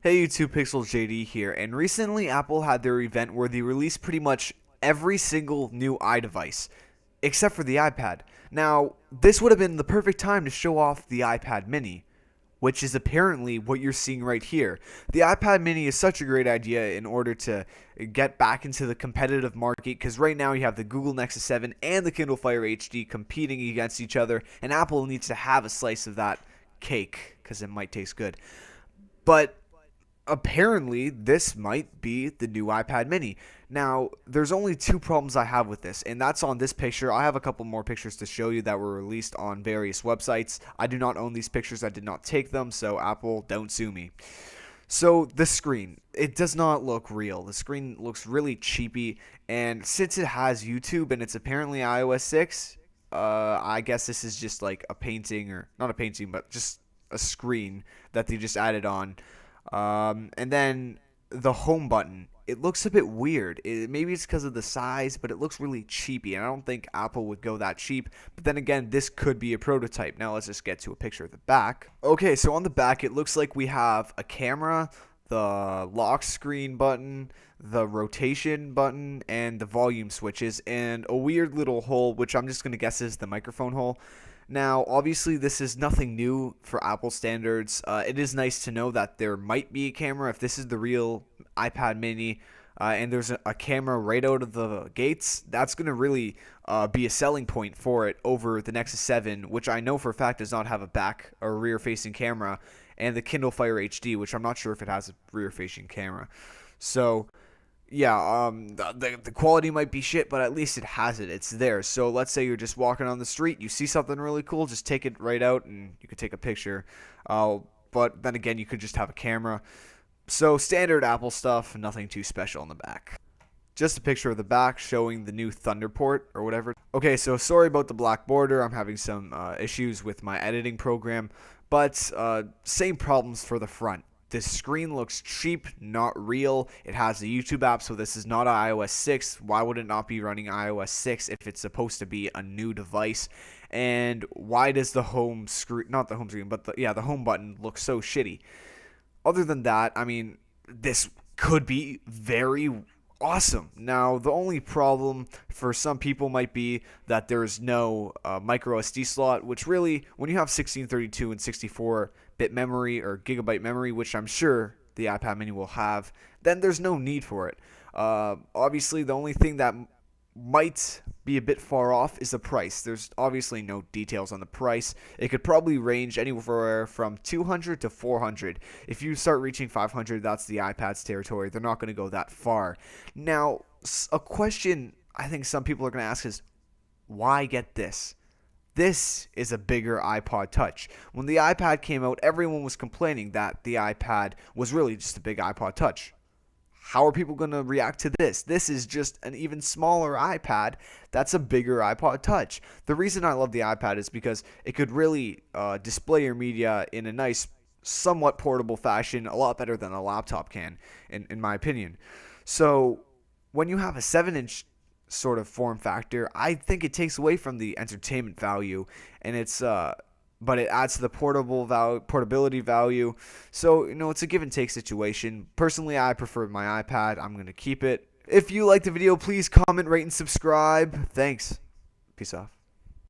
Hey YouTube, Pixel JD here, and recently Apple had their event where they released pretty much every single new iDevice, except for the iPad. Now, this would have been the perfect time to show off the iPad mini, which is apparently what you're seeing right here. The iPad mini is such a great idea in order to get back into the competitive market, because right now you have the Google Nexus 7 and the Kindle Fire HD competing against each other, and Apple needs to have a slice of that cake, because it might taste good. But apparently this might be the new iPad mini. Now, there's only two problems I have with this, and that's on this picture. I have a couple more pictures to show you that were released on various websites. I do not own these pictures. I did not take them, so Apple, don't sue me. So the screen, it does not look real. The screen looks really cheapy, and since it has YouTube and it's apparently iOS 6, I guess this is just like a painting, or not a painting, but just a screen that they just added on. And then the home button, it looks a bit weird. Maybe it's because of the size, but it looks really cheapy, and I don't think Apple would go that cheap. But then again, this could be a prototype. Now let's just get to a picture of the back. Okay, so on the back, it looks like we have a camera, the lock screen button, the rotation button, and the volume switches, and a weird little hole, which I'm just going to guess is the microphone hole. Now, obviously, this is nothing new for Apple standards. It is nice to know that there might be a camera if this is the real iPad mini, and there's a camera right out of the gates. That's going to really be a selling point for it over the Nexus 7, which I know for a fact does not have a back or rear-facing camera, and the Kindle Fire HD, which I'm not sure if it has a rear-facing camera. So yeah, the quality might be shit, but at least it has it. It's there. So let's say you're just walking on the street, you see something really cool, just take it right out and you could take a picture. But then again, you could just have a camera. So standard Apple stuff, nothing too special in the back. Just a picture of the back showing the new Thunder port or whatever. Okay, so sorry about the black border. I'm having some issues with my editing program, but same problems for the front. This screen looks cheap, not real. It has the YouTube app, so this is not iOS 6. Why would it not be running iOS 6 if it's supposed to be a new device? And why does the home screen, not the home screen, but the home button look so shitty? Other than that, I mean, this could be very awesome. Now, the only problem for some people might be that there's no micro SD slot, which really, when you have 1632 and 64-bit memory or gigabyte memory, which I'm sure the iPad mini will have, then there's no need for it. Obviously, the only thing that might be a bit far off is the price. There's obviously no details on the price. It could probably range anywhere from 200 to 400. If you start reaching 500, that's the iPad's territory. They're not going to go that far. Now, a question I think some people are going to ask is, why get this? This is a bigger iPod Touch. When the iPad came out, everyone was complaining that the iPad was really just a big iPod Touch. How are people going to react to this? This is just an even smaller iPad that's a bigger iPod Touch. The reason I love the iPad is because it could really display your media in a nice, somewhat portable fashion, a lot better than a laptop can, in my opinion. So when you have a 7-inch sort of form factor, I think it takes away from the entertainment value, and but it adds to the portability value. So, it's a give and take situation. Personally, I prefer my iPad. I'm going to keep it. If you liked the video, please comment, rate, and subscribe. Thanks. Peace off.